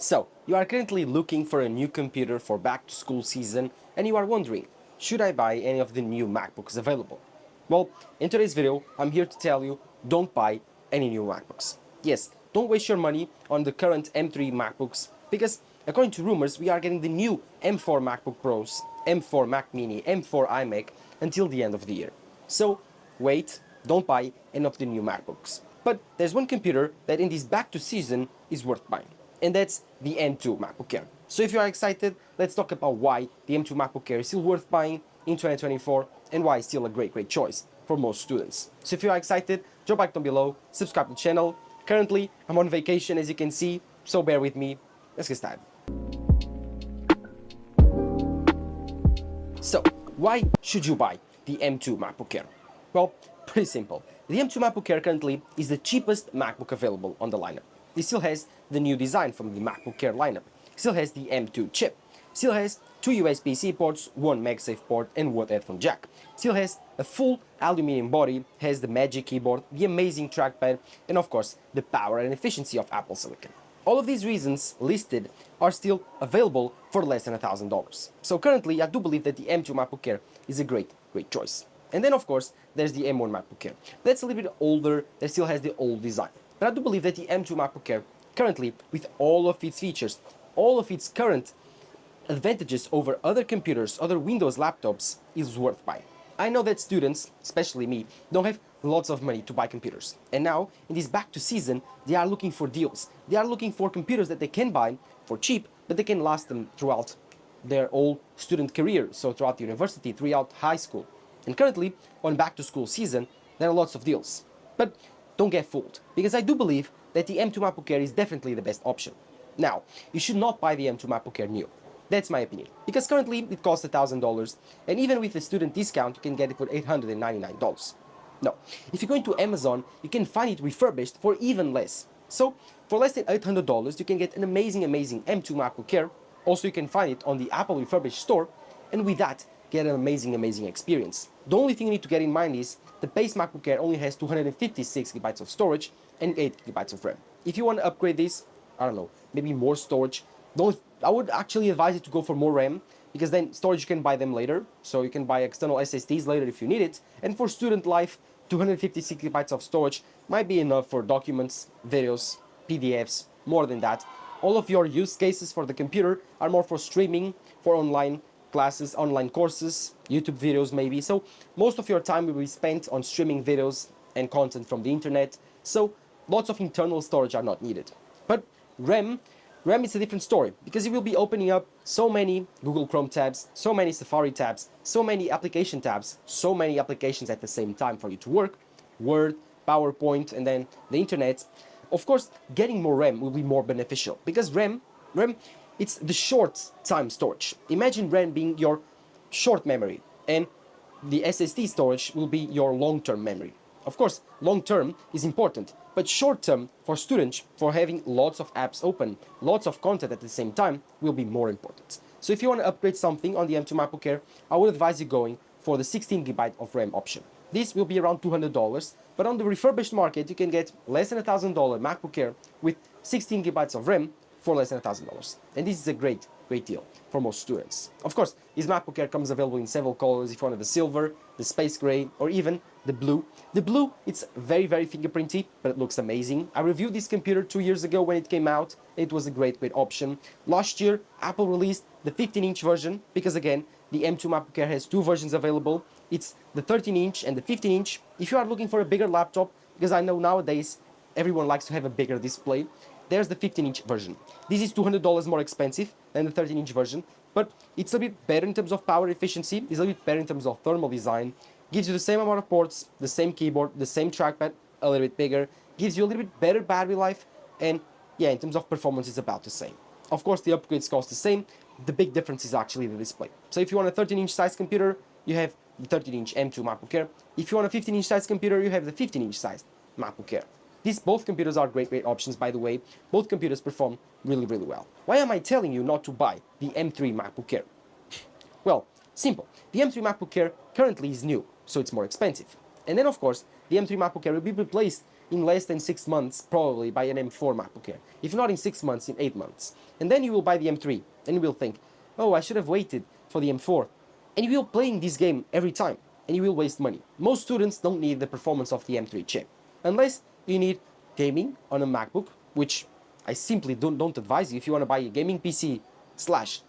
So, you are currently looking for a new computer for back to school season and you are wondering, should I buy any of the new MacBooks available? Well, in today's video, I'm here to tell you, don't buy any new MacBooks. Yes, don't waste your money on the current M3 MacBooks because according to rumors, we are getting the new M4 MacBook Pros, M4 Mac Mini, M4 iMac until the end of the year. So, wait, don't buy any of the new MacBooks. But there's one computer that in this back to season is worth buying, and that's the M2 MacBook Air. So if you are excited, let's talk about why the M2 MacBook Air is still worth buying in 2024 and why it's still a great choice for most students. So if you are excited, drop a like down below, subscribe to the channel. Currently, I'm on vacation as you can see, so bear with me. Let's get started. So, why should you buy the M2 MacBook Air? Well, pretty simple. The M2 MacBook Air currently is the cheapest MacBook available on the lineup. It still has the new design from the MacBook Air lineup. It still has the M2 chip. It still has 2 USB-C ports, 1 MagSafe port and 1 headphone jack. It still has a full aluminum body, has the Magic Keyboard, the amazing trackpad, and of course the power and efficiency of Apple Silicon. All of these reasons listed are still available for less than $1,000. So currently I do believe that the M2 MacBook Air is a great choice. And then of course there's the M1 MacBook Air. That's a little bit older, that still has the old design. But I do believe that the M2 MacBook Air currently, with all of its features, all of its current advantages over other computers, other Windows laptops, is worth buying. I know that students, especially me, don't have lots of money to buy computers. And now, in this back to season, they are looking for deals. They are looking for computers that they can buy for cheap, but they can last them throughout their whole student career, so throughout the university, throughout high school. And currently, on back to school season, there are lots of deals. But don't get fooled, because I do believe that the M2 MacBook Air is definitely the best option. Now, you should not buy the M2 MacBook Air new. That's my opinion, because currently it costs $1,000, and even with a student discount, you can get it for $899. No, if you're going to Amazon, you can find it refurbished for even less. So, for less than $800, you can get an amazing M2 MacBook Air. Also, you can find it on the Apple refurbished store, and with that, get an amazing experience. The only thing you need to get in mind is the base MacBook Air only has 256 GB of storage and 8 GB of RAM. If you want to upgrade this, I don't know, maybe more storage, I would actually advise you to go for more RAM, because then storage you can buy them later, so you can buy external SSDs later if you need it, and for student life, 256 GB of storage might be enough for documents, videos, PDFs, more than that. All of your use cases for the computer are more for streaming, for online classes, online courses, YouTube videos maybe, so most of your time will be spent on streaming videos and content from the internet, so lots of internal storage are not needed. But RAM is a different story, because it will be opening up so many Google Chrome tabs, so many Safari tabs, so many application tabs, so many applications at the same time for you to work, Word, PowerPoint, and then the internet. Of course, getting more RAM will be more beneficial, because RAM, it's the short time storage. Imagine RAM being your short memory, and the SSD storage will be your long-term memory. Of course, long-term is important, but short-term for students, for having lots of apps open, lots of content at the same time, will be more important. So if you want to upgrade something on the M2 MacBook Air, I would advise you going for the 16 GB of RAM option. This will be around $200, but on the refurbished market, you can get less than $1,000 MacBook Air with 16 GB of RAM for less than $1,000. And this is a great deal for most students. Of course, this MacBook Air comes available in several colors if you want the silver, the space gray, or even the blue. The blue, it's very fingerprinty, but it looks amazing. I reviewed this computer 2 years ago when it came out. It was a great option. Last year, Apple released the 15-inch version, because again, the M2 MacBook Air has 2 versions available. It's the 13-inch and the 15-inch. If you are looking for a bigger laptop, because I know nowadays everyone likes to have a bigger display, there's the 15-inch version. This is $200 more expensive than the 13-inch version, but it's a bit better in terms of power efficiency, it's a bit better in terms of thermal design, gives you the same amount of ports, the same keyboard, the same trackpad, a little bit bigger, gives you a little bit better battery life, and yeah, in terms of performance, it's about the same. Of course, the upgrades cost the same, the big difference is actually the display. So if you want a 13-inch size computer, you have the 13-inch M2 MacBook Air. If you want a 15-inch size computer, you have the 15-inch size MacBook Air. Both computers are great options, by the way. Both computers perform really well. Why am I telling you not to buy the M3 MacBook Air? Well, simple. The M3 MacBook Air currently is new, so it's more expensive. And then, of course, the M3 MacBook Air will be replaced in less than 6 months, probably buy an M4 MacBook Air. If not in 6 months, in 8 months. And then you will buy the M3, and you will think, oh, I should have waited for the M4. And you will play in this game every time, and you will waste money. Most students don't need the performance of the M3 chip, unless you need gaming on a MacBook, which I simply don't advise you. If you want to buy a gaming PC slash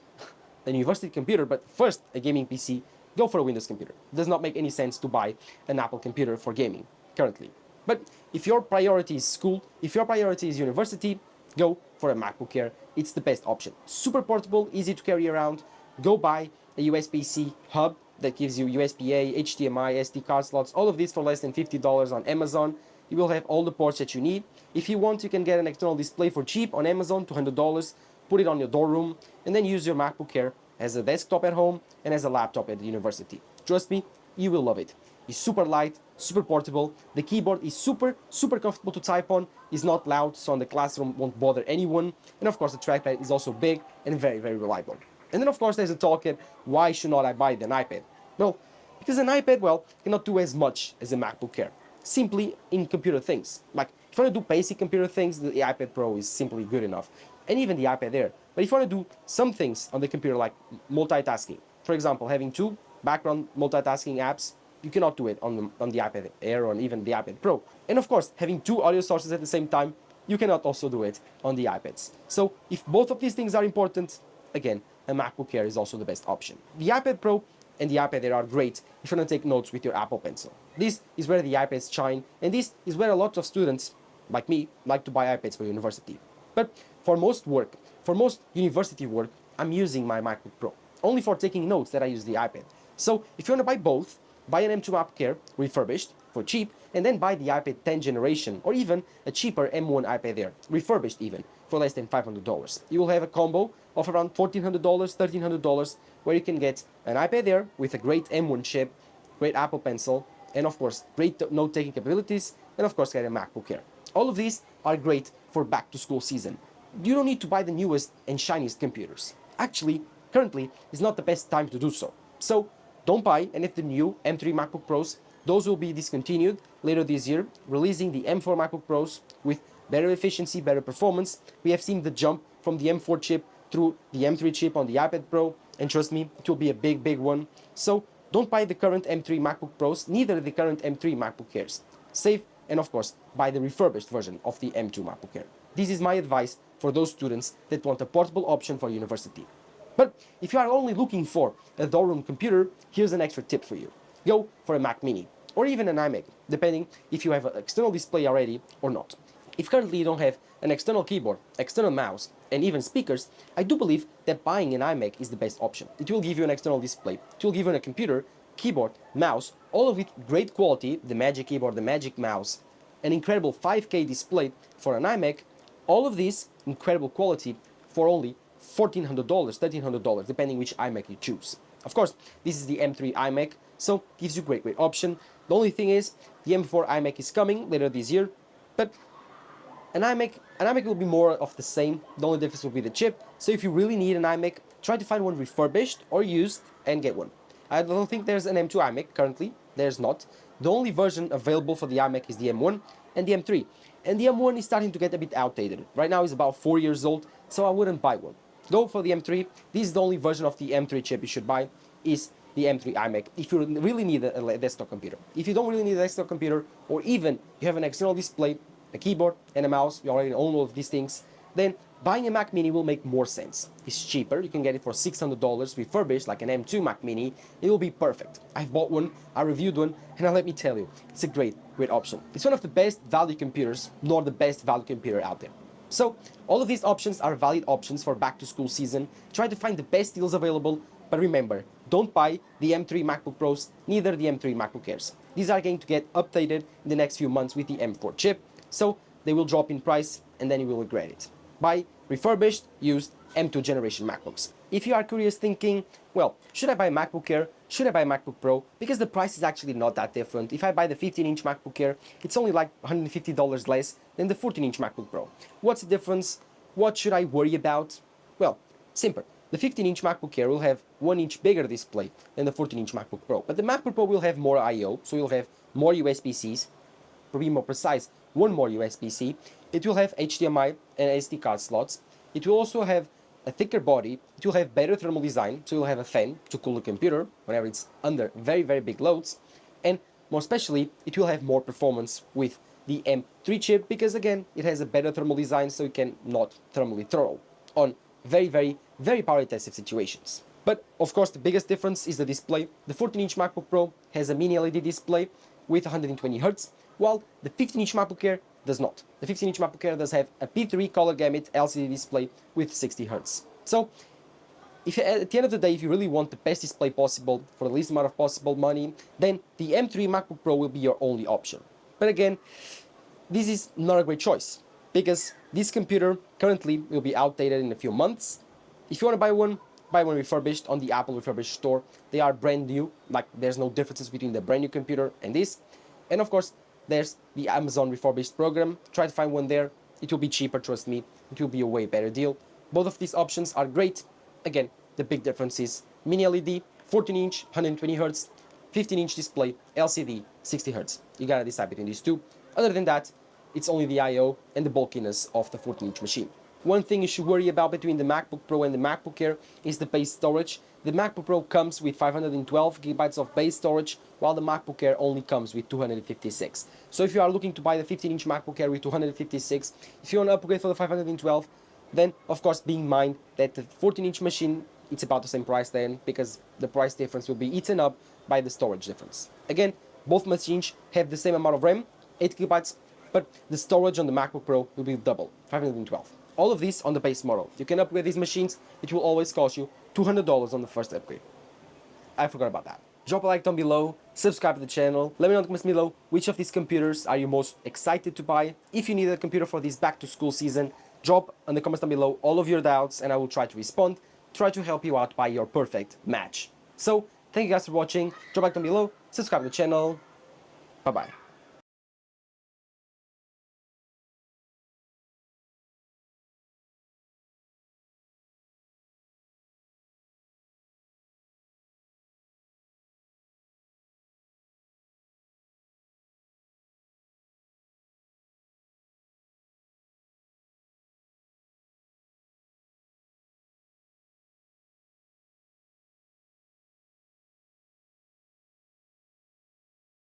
a university computer, but first a gaming PC, go for a Windows computer. It does not make any sense to buy an Apple computer for gaming currently. But if your priority is school, if your priority is university, go for a MacBook Air. It's the best option. Super portable, easy to carry around. Go buy a USB-C hub that gives you USB-A, HDMI, SD card slots, all of this for less than $50 on Amazon. You will have all the ports that you need. If you want, you can get an external display for cheap on Amazon, $200, put it on your dorm room, and then use your MacBook Air as a desktop at home and as a laptop at the university. Trust me, you will love it. It's super light, super portable. The keyboard is super comfortable to type on. It's not loud, so in the classroom won't bother anyone. And of course, the trackpad is also big and very reliable. And then of course, there's a talk at why should not I buy an iPad? Well, because an iPad, well, cannot do as much as a MacBook Air. Simply in computer things. Like, if you want to do basic computer things, the iPad Pro is simply good enough. And even the iPad Air. But if you want to do some things on the computer, like multitasking, for example, having 2 background multitasking apps, you cannot do it on the iPad Air or even the iPad Pro. And of course, having 2 audio sources at the same time, you cannot also do it on the iPads. So if both of these things are important, again, a MacBook Air is also the best option. The iPad Pro and the iPad Air are great if you want to take notes with your Apple Pencil. This is where the iPads shine, and this is where a lot of students, like me, like to buy iPads for university. But for most work, for most university work, I'm using my MacBook Pro. Only for taking notes that I use the iPad. So if you want to buy both, buy an M2 MacBook Air refurbished for cheap, and then buy the iPad 10th generation, or even a cheaper M1 iPad Air, refurbished even, for less than $500. You will have a combo of around $1,400, $1,300, where you can get an iPad Air with a great M1 chip, great Apple Pencil, and of course, great note-taking capabilities, and of course, get a MacBook Air. All of these are great for back-to-school season. You don't need to buy the newest and shiniest computers. Actually, currently, is not the best time to do so. So, don't buy any of the new M3 MacBook Pros. Those will be discontinued later this year, releasing the M4 MacBook Pros with better efficiency, better performance. We have seen the jump from the M4 chip through the M3 chip on the iPad Pro, and trust me, it will be a big one. So, don't buy the current M3 MacBook Pros, neither the current M3 MacBook Airs. Save, and of course, buy the refurbished version of the M2 MacBook Air. This is my advice for those students that want a portable option for university. But if you are only looking for a dorm room computer, here's an extra tip for you. Go for a Mac Mini, or even an iMac, depending if you have an external display already or not. If currently you don't have an external keyboard, external mouse, and even speakers, I do believe that buying an iMac is the best option. It will give you an external display, it will give you a computer, keyboard, mouse, all of it great quality, the Magic Keyboard, the Magic Mouse, an incredible 5K display for an iMac, all of this incredible quality for only $1,400, $1,300, depending which iMac you choose. Of course, this is the M3 iMac, so gives you great option. The only thing is, the M4 iMac is coming later this year, but an iMac will be more of the same. The only difference will be the chip. So if you really need an iMac, try to find one refurbished or used and get one. I don't think there's an M2 iMac currently. There's not. The only version available for the iMac is the M1 and the M3. And the M1 is starting to get a bit outdated. Right now it's about 4 years old, so I wouldn't buy one. Go for the M3. This is the only version of the M3 chip you should buy, is the M3 iMac, if you really need a desktop computer. If you don't really need a desktop computer, or even you have an external display, a keyboard and a mouse, you already own all of these things, then buying a Mac Mini will make more sense. It's cheaper, you can get it for $600 refurbished, like an M2 Mac Mini. It will be perfect. I've bought one, I reviewed one, and let me tell you, it's a great option. It's one of the best value computers, nor the best value computer out there. So, all of these options are valid options for back to school season. Try to find the best deals available, but remember, don't buy the M3 MacBook Pros, neither the M3 MacBook Airs. These are going to get updated in the next few months with the M4 chip, so they will drop in price and then you will regret it. Buy refurbished, used M2 generation MacBooks. If you are curious thinking, well, should I buy a MacBook Air? Should I buy a MacBook Pro? Because the price is actually not that different. If I buy the 15-inch MacBook Air, it's only like $150 less than the 14-inch MacBook Pro. What's the difference? What should I worry about? Well, simple. The 15-inch MacBook Air will have 1-inch bigger display than the 14-inch MacBook Pro. But the MacBook Pro will have more I/O, so you'll have more USB-Cs, to be more precise, one more USB-C. It will have HDMI and SD card slots. It will also have a thicker body. It will have better thermal design, so you'll have a fan to cool the computer whenever it's under very, very big loads. And more especially, it will have more performance with the M3 chip because, again, it has a better thermal design, so it can not thermally throttle on very, very, very power-intensive situations. But, of course, the biggest difference is the display. The 14-inch MacBook Pro has a mini LED display with 120 Hz, while the 15-inch MacBook Air does not. The 15-inch MacBook Air does have a P3 color gamut LCD display with 60 Hz. So, if at the end of the day, if you really want the best display possible for the least amount of possible money, then the M3 MacBook Pro will be your only option. But again, this is not a great choice because this computer currently will be outdated in a few months. If you want to buy one refurbished on the Apple refurbished store. They are brand new, like there's no differences between the brand new computer and this. And of course, there's the Amazon refurbished program. Try to find one there. It will be cheaper, trust me. It will be a way better deal. Both of these options are great. Again, the big difference is mini LED, 14-inch, 120 Hz, 15-inch display, LCD, 60 Hz. You gotta decide between these two. Other than that, it's only the I/O and the bulkiness of the 14-inch machine. One thing you should worry about between the MacBook Pro and the MacBook Air is the base storage. The MacBook Pro comes with 512 GB of base storage, while the MacBook Air only comes with 256. So if you are looking to buy the 15-inch MacBook Air with 256, if you want to upgrade for the 512, then of course bear in mind that the 14-inch machine, it's about the same price then, because the price difference will be eaten up by the storage difference. Again, both machines have the same amount of RAM, 8 GB, but the storage on the MacBook Pro will be double, 512. All of this on the base model. You can upgrade these machines. It will always cost you $200 on the first upgrade. I forgot about that. Drop a like down below, subscribe to the channel, let me know in the comments below which of these computers are you most excited to buy. If you need a computer for this back to school season, drop in the comments down below all of your doubts and I will try to respond, try to help you out by your perfect match. So, thank you guys for watching, drop a like down below, subscribe to the channel, bye bye.